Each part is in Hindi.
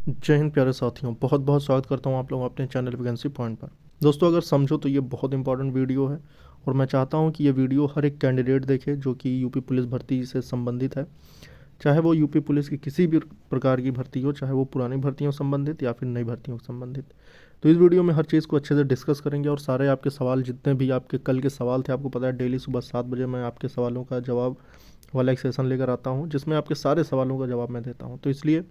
जय हिंद प्यारे साथियों, बहुत बहुत स्वागत करता हूं आप लोगों अपने चैनल वैकेंसी पॉइंट पर। दोस्तों, अगर समझो तो ये बहुत इंपॉर्टेंट वीडियो है और मैं चाहता हूं कि ये वीडियो हर एक कैंडिडेट देखे जो कि यूपी पुलिस भर्ती से संबंधित है। चाहे वो यूपी पुलिस की किसी भी प्रकार की भर्ती हो, चाहे वो पुरानी भर्तियों से संबंधित या फिर नई भर्तियों से संबंधित। तो इस वीडियो में हर चीज़ को अच्छे से डिस्कस करेंगे और सारे आपके सवाल, जितने भी आपके कल के सवाल थे, आपको पता है डेली सुबह 7 बजे मैं आपके सवालों का जवाब वाला एक सेशन लेकर आता हूँ जिसमें आपके सारे सवालों का जवाब मैं देता हूँ। तो इसलिए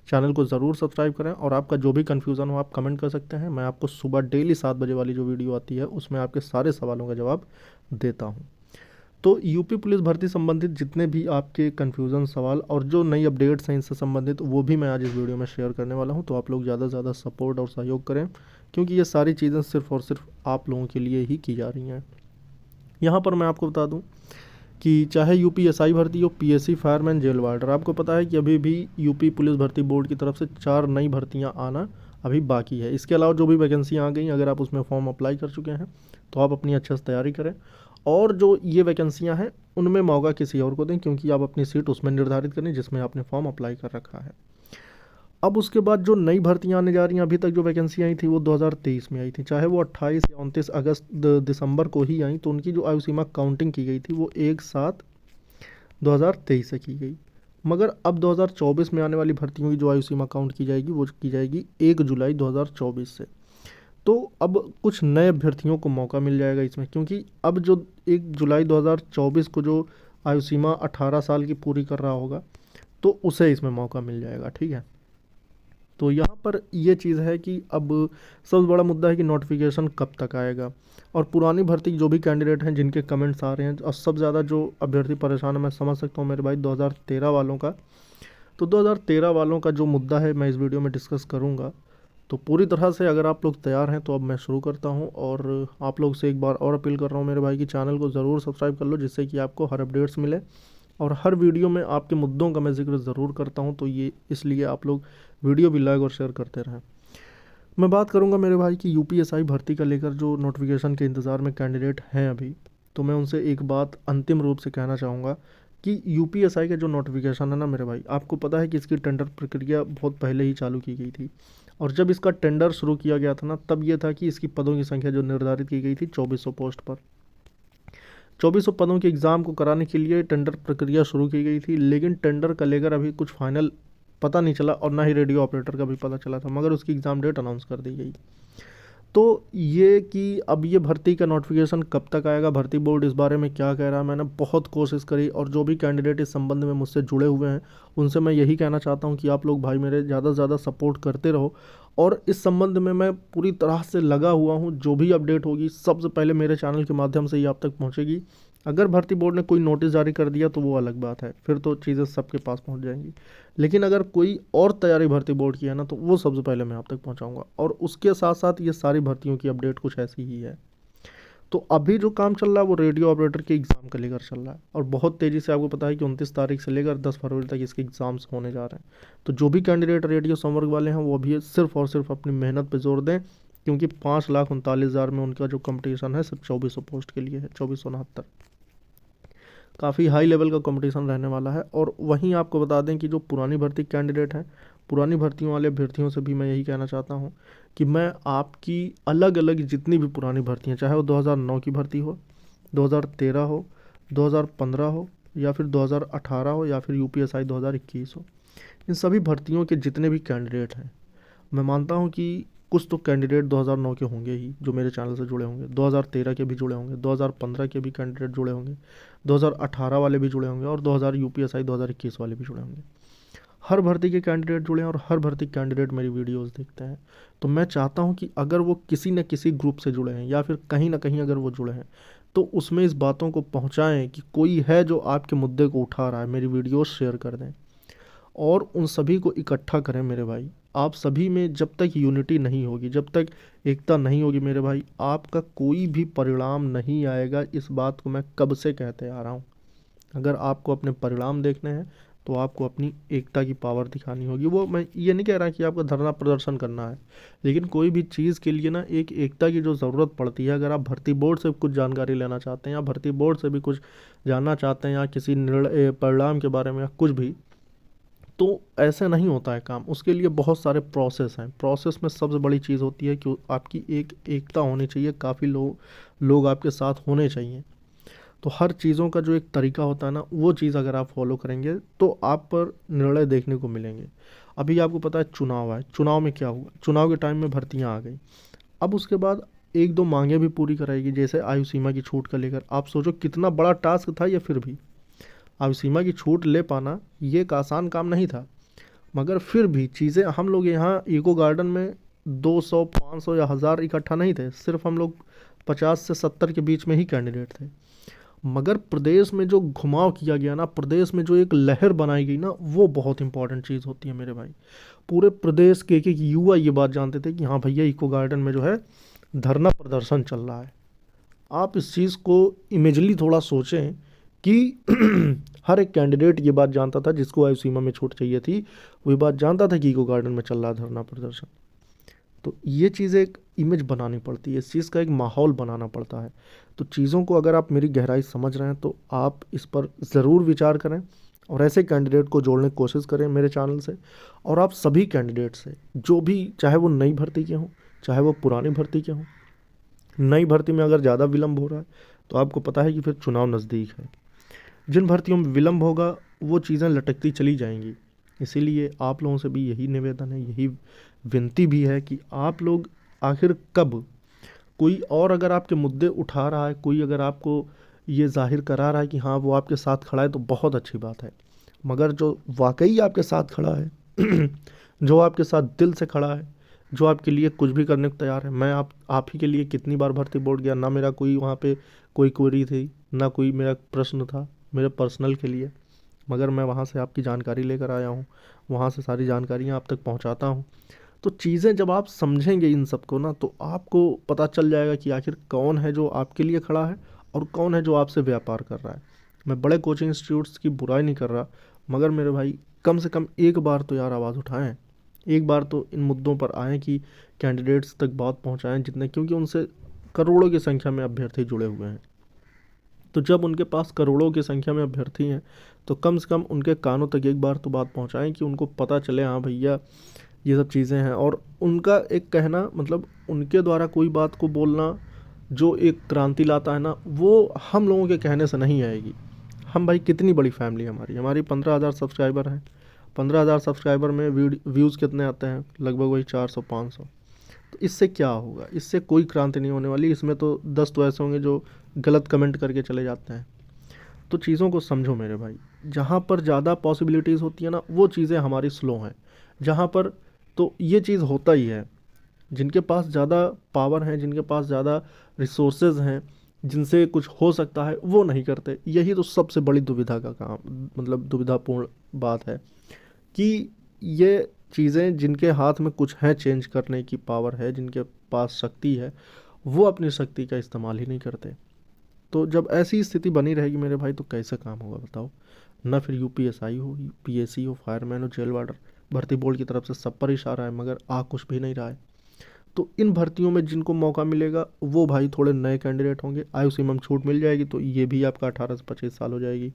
चैनल को ज़रूर सब्सक्राइब करें और आपका जो भी कन्फ्यूज़न हो आप कमेंट कर सकते हैं। मैं आपको सुबह डेली 7 बजे वाली जो वीडियो आती है उसमें आपके सारे सवालों का जवाब देता हूँ। तो यूपी पुलिस भर्ती संबंधित जितने भी आपके कन्फ्यूज़न सवाल और जो नई अपडेट्स हैं इनसे संबंधित, वो भी मैं आज इस वीडियो में शेयर करने वाला हूँ। तो आप लोग ज़्यादा से ज़्यादा सपोर्ट और सहयोग करें, क्योंकि ये सारी चीज़ें सिर्फ़ और सिर्फ आप लोगों के लिए ही की जा रही हैं। यहाँ पर मैं आपको बता दूँ कि चाहे यूपीएसआई भर्ती हो, पीएससी, फायरमैन, जेल वार्डर, आपको पता है कि अभी भी यूपी पुलिस भर्ती बोर्ड की तरफ से 4 नई भर्तियां आना अभी बाकी है। इसके अलावा जो भी वैकेंसियां आ गई, अगर आप उसमें फॉर्म अप्लाई कर चुके हैं तो आप अपनी अच्छे से तैयारी करें। और जो ये वैकेंसियां हैं उनमें मौका किसी और को दें, क्योंकि आप अपनी सीट उसमें निर्धारित करें जिसमें आपने फॉर्म अप्लाई कर रखा है। अब उसके बाद जो नई भर्तियां आने जा रही हैं, अभी तक जो वैकेंसी आई थी वो 2023 में आई थी, चाहे वो 28 या 29 अगस्त दिसंबर को ही आई, तो उनकी जो आयु सीमा काउंटिंग की गई थी वो 1/7/2023 से की गई। मगर अब 2024 में आने वाली भर्तियों की जो आयु सीमा काउंट की जाएगी वो की जाएगी 1 जुलाई 2024 से। तो अब कुछ नए अभ्यर्थियों को मौका मिल जाएगा इसमें, क्योंकि अब जो 1 जुलाई 2024 को जो आयु सीमा 18 साल की पूरी कर रहा होगा तो उसे इसमें मौका मिल जाएगा। ठीक है, तो यहाँ पर ये चीज़ है कि अब सबसे बड़ा मुद्दा है कि नोटिफिकेशन कब तक आएगा। और पुरानी भर्ती जो भी कैंडिडेट हैं जिनके कमेंट्स आ रहे हैं, और सबसे ज़्यादा जो अभ्यर्थी परेशान है मैं समझ सकता हूँ मेरे भाई 2013 वालों का। तो 2013 वालों का जो मुद्दा है मैं इस वीडियो में डिस्कस करूँगा। तो पूरी तरह से अगर आप लोग तैयार हैं तो अब मैं शुरू करता हूँ। और आप लोग से एक बार और अपील कर रहा हूँ मेरे भाई कि चैनल को ज़रूर सब्सक्राइब कर लो, जिससे कि आपको हर अपडेट्स मिले और हर वीडियो में आपके मुद्दों का मैं जिक्र ज़रूर करता हूँ। तो ये इसलिए आप लोग वीडियो भी लाइक और शेयर करते रहें। मैं बात करूंगा मेरे भाई कि यूपीएसआई भर्ती का लेकर जो नोटिफिकेशन के इंतज़ार में कैंडिडेट हैं अभी, तो मैं उनसे एक बात अंतिम रूप से कहना चाहूँगा कि यूपीएसआई का जो नोटिफिकेशन है ना मेरे भाई, आपको पता है कि इसकी टेंडर प्रक्रिया बहुत पहले ही चालू की गई थी। और जब इसका टेंडर शुरू किया गया था ना, तब ये था कि इसकी पदों की संख्या जो निर्धारित की गई थी 2400 पोस्ट पर। 2400 पदों के एग्ज़ाम को कराने के लिए टेंडर प्रक्रिया शुरू की गई थी, लेकिन टेंडर का लेकर अभी कुछ फाइनल पता नहीं चला और ना ही रेडियो ऑपरेटर का भी पता चला था, मगर उसकी एग्ज़ाम डेट अनाउंस कर दी गई। तो ये कि अब ये भर्ती का नोटिफिकेशन कब तक आएगा, भर्ती बोर्ड इस बारे में क्या कह रहा है, मैंने बहुत कोशिश करी और जो भी कैंडिडेट इस संबंध में मुझसे जुड़े हुए हैं उनसे मैं यही कहना चाहता हूँ कि आप लोग भाई मेरे ज़्यादा से ज़्यादा सपोर्ट करते रहो। और इस संबंध में मैं पूरी तरह से लगा हुआ हूँ, जो भी अपडेट होगी सबसे पहले मेरे चैनल के माध्यम से ही आप तक पहुँचेगी। अगर भर्ती बोर्ड ने कोई नोटिस जारी कर दिया तो वो अलग बात है, फिर तो चीज़ें सबके पास पहुँच जाएंगी। लेकिन अगर कोई और तैयारी भर्ती बोर्ड की है ना, तो वो सबसे पहले मैं आप तक पहुंचाऊंगा। और उसके साथ साथ ये सारी भर्तियों की अपडेट कुछ ऐसी ही है। तो अभी जो काम चल रहा है वो रेडियो ऑपरेटर के एग्ज़ाम का लेकर चल रहा है, और बहुत तेज़ी से आपको पता है कि 29 तारीख से लेकर 10 फरवरी तक इसके एग्ज़ाम्स होने जा रहे हैं। तो जो भी कैंडिडेट रेडियो संवर्ग वाले हैं वो अभी सिर्फ और सिर्फ अपनी मेहनत पर जोर दें, क्योंकि 5,39,000 में उनका जो कंपटीशन है सिर्फ 2400 पोस्ट के लिए है, 2469। काफ़ी हाई लेवल का कंपटीशन रहने वाला है। और वहीं आपको बता दें कि जो पुरानी भर्ती कैंडिडेट हैं, पुरानी भर्तियों वाले अभ्यर्थियों से भी मैं यही कहना चाहता हूं कि मैं आपकी अलग अलग जितनी भी पुरानी भर्तियां, चाहे वो 2009 की भर्ती हो, 2013 हो, 2015 हो, या फिर 2018 हो, या फिर यूपीएसआई 2021 हो, इन सभी भर्तियों के जितने भी कैंडिडेट हैं, मैं मानता हूँ कि कुछ तो कैंडिडेट 2009 के होंगे ही जो मेरे चैनल से जुड़े होंगे, 2013 के भी जुड़े होंगे, 2015 के भी कैंडिडेट जुड़े होंगे, 2018 वाले भी जुड़े होंगे, और 2000 यूपीएसआई 2021 वाले भी जुड़े होंगे। हर भर्ती के कैंडिडेट जुड़े हैं और हर भर्ती कैंडिडेट मेरी वीडियोस देखते हैं। तो मैं चाहता हूं कि अगर वो किसी न किसी ग्रुप से जुड़े हैं या फिर कहीं ना कहीं अगर वो जुड़े हैं, तो उसमें इस बातों को पहुंचाएं कि कोई है जो आपके मुद्दे को उठा रहा है, मेरी वीडियोस शेयर कर दें और उन सभी को इकट्ठा करें मेरे भाई। आप सभी में जब तक यूनिटी नहीं होगी, जब तक एकता नहीं होगी मेरे भाई, आपका कोई भी परिणाम नहीं आएगा। इस बात को मैं कब से कहते आ रहा हूँ। अगर आपको अपने परिणाम देखने हैं तो आपको अपनी एकता की पावर दिखानी होगी। वो मैं ये नहीं कह रहा कि आपको धरना प्रदर्शन करना है, लेकिन कोई भी चीज़ के लिए ना एक एकता की जो ज़रूरत पड़ती है। अगर आप भर्ती बोर्ड से कुछ जानकारी लेना चाहते हैं या भर्ती बोर्ड से भी कुछ जानना चाहते हैं या किसी निर्णय परिणाम के बारे में या कुछ भी, तो ऐसे नहीं होता है काम, उसके लिए बहुत सारे प्रोसेस हैं। प्रोसेस में सबसे बड़ी चीज़ होती है कि आपकी एक एकता होनी चाहिए, काफ़ी लोग आपके साथ होने चाहिए। तो हर चीज़ों का जो एक तरीका होता है ना, वो चीज़ अगर आप फॉलो करेंगे तो आप पर निर्णय देखने को मिलेंगे। अभी आपको पता है चुनाव है, चुनाव में क्या हुआ, चुनाव के टाइम में भर्तियाँ आ गई। अब उसके बाद एक दो मांगे भी पूरी कराएगी, जैसे आयु सीमा की छूट का लेकर। आप सोचो कितना बड़ा टास्क था ये, फिर भी आयु सीमा की छूट ले पाना ये एक आसान काम नहीं था। मगर फिर भी चीज़ें, हम लोग यहाँ इको गार्डन में 200 500 या 1000 इकट्ठा नहीं थे, सिर्फ हम लोग 50 से 70 के बीच में ही कैंडिडेट थे। मगर प्रदेश में जो घुमाव किया गया ना, प्रदेश में जो एक लहर बनाई गई ना, वो बहुत इंपॉर्टेंट चीज़ होती है मेरे भाई। पूरे प्रदेश के एक युवा ये बात जानते थे कि हाँ भैया इको गार्डन में जो है धरना प्रदर्शन चल रहा है। आप इस चीज़ को इमेजली थोड़ा सोचें कि हर एक कैंडिडेट ये बात जानता था, जिसको आयु सीमा में छूट चाहिए थी, वो ये बात जानता था कि इको गार्डन में चल रहा है धरना प्रदर्शन। तो ये चीज़ एक इमेज बनानी पड़ती है, इस चीज़ का एक माहौल बनाना पड़ता है। तो चीज़ों को अगर आप मेरी गहराई समझ रहे हैं तो आप इस पर ज़रूर विचार करें और ऐसे कैंडिडेट को जोड़ने की कोशिश करें मेरे चैनल से। और आप सभी कैंडिडेट से, जो भी, चाहे वो नई भर्ती के हों, चाहे वो पुरानी भर्ती के हों, नई भर्ती में अगर ज़्यादा विलम्ब हो रहा है तो आपको पता है कि फिर चुनाव नज़दीक है। जिन भर्तियों में विलम्ब होगा वो चीज़ें लटकती चली जाएंगी। इसीलिए आप लोगों से भी यही निवेदन है, यही विनती भी है कि आप लोग आखिर कब, कोई और अगर आपके मुद्दे उठा रहा है, कोई अगर आपको ये जाहिर करा रहा है कि हाँ वो आपके साथ खड़ा है, तो बहुत अच्छी बात है। मगर जो वाकई आपके साथ खड़ा है जो आपके साथ दिल से खड़ा है, जो आपके लिए कुछ भी करने को तैयार है। मैं आप ही के लिए कितनी बार भर्ती बोर्ड गया, ना मेरा कोई वहाँ पे कोई क्वेरी थी, ना कोई मेरा प्रश्न था मेरे पर्सनल के लिए, मगर मैं वहाँ से आपकी जानकारी लेकर आया हूँ, वहाँ से सारी जानकारियाँ आप तक पहुँचाता हूँ। तो चीज़ें जब आप समझेंगे इन सबको ना, तो आपको पता चल जाएगा कि आखिर कौन है जो आपके लिए खड़ा है और कौन है जो आपसे व्यापार कर रहा है। मैं बड़े कोचिंग इंस्टीट्यूट्स की बुराई नहीं कर रहा, मगर मेरे भाई कम से कम एक बार तो यार आवाज़ उठाएं, एक बार तो इन मुद्दों पर आएँ कि कैंडिडेट्स तक बात पहुँचाएँ जितने, क्योंकि उनसे करोड़ों की संख्या में अभ्यर्थी जुड़े हुए हैं। तो जब उनके पास करोड़ों की संख्या में अभ्यर्थी हैं तो कम से कम उनके कानों तक एक बार तो बात पहुँचाएँ कि उनको पता चले हाँ भैया ये सब चीज़ें हैं। और उनका एक कहना, मतलब उनके द्वारा कोई बात को बोलना जो एक क्रांति लाता है ना, वो हम लोगों के कहने से नहीं आएगी। हम भाई कितनी बड़ी फैमिली है हमारी 15,000 सब्सक्राइबर हैं। 15,000 सब्सक्राइबर में व्यूज़ कितने आते हैं, लगभग वही 400-500। तो इससे क्या होगा, इससे कोई क्रांति नहीं होने वाली। इसमें तो 10 तो ऐसे होंगे जो गलत कमेंट करके चले जाते हैं। तो चीज़ों को समझो मेरे भाई, जहाँ पर ज़्यादा पॉसिबिलिटीज़ होती है ना, वो चीज़ें हमारी स्लो हैं। जहाँ पर, तो ये चीज़ होता ही है, जिनके पास ज़्यादा पावर है, जिनके पास ज़्यादा रिसोर्सेज हैं, जिनसे कुछ हो सकता है, वो नहीं करते। यही तो सबसे बड़ी दुविधा का काम, मतलब दुविधापूर्ण बात है कि ये चीज़ें जिनके हाथ में कुछ है, चेंज करने की पावर है, जिनके पास शक्ति है, वो अपनी शक्ति का इस्तेमाल ही नहीं करते। तो जब ऐसी स्थिति बनी रहेगी मेरे भाई, तो कैसे काम होगा बताओ। ना फिर यूपीएसआई हो, पीएससी हो, फायरमैन हो, जेल वार्डर, भर्ती बोर्ड की तरफ से सब पर इशारा है, मगर आ कुछ भी नहीं रहा है। तो इन भर्तियों में जिनको मौका मिलेगा वो भाई थोड़े नए कैंडिडेट होंगे। आयु सीमा में छूट मिल जाएगी तो ये भी आपका 18 से 25 साल हो जाएगी,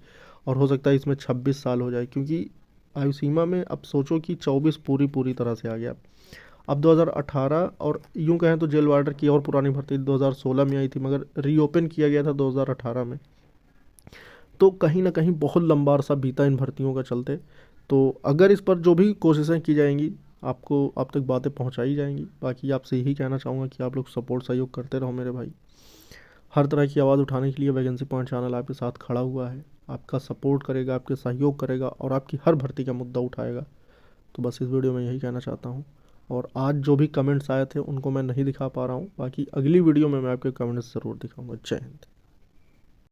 और हो सकता है इसमें 26 साल हो जाए, क्योंकि आयु सीमा में अब सोचो कि 24 पूरी तरह से आ गया। अब 2018, और यूँ कहें तो जेल वार्डर की और पुरानी भर्ती 2016 में आई थी, मगर रीओपन किया गया था 2018 में। तो कहीं ना कहीं बहुत लंबा अरसा बीता इन भर्तियों का चलते। तो अगर इस पर जो भी कोशिशें की जाएंगी, आपको आप तक बातें पहुंचाई जाएंगी। बाकी आपसे यही कहना चाहूँगा कि आप लोग सपोर्ट सहयोग करते रहो मेरे भाई। हर तरह की आवाज़ उठाने के लिए वैकेंसी पॉइंट चैनल आपके साथ खड़ा हुआ है, आपका सपोर्ट करेगा, आपके सहयोग करेगा और आपकी हर भर्ती का मुद्दा उठाएगा। तो बस इस वीडियो में यही कहना चाहता हूँ। और आज जो भी कमेंट्स आए थे उनको मैं नहीं दिखा पा रहा हूँ, बाकी अगली वीडियो में मैं आपके कमेंट्स ज़रूर दिखाऊँगा। जय हिंद।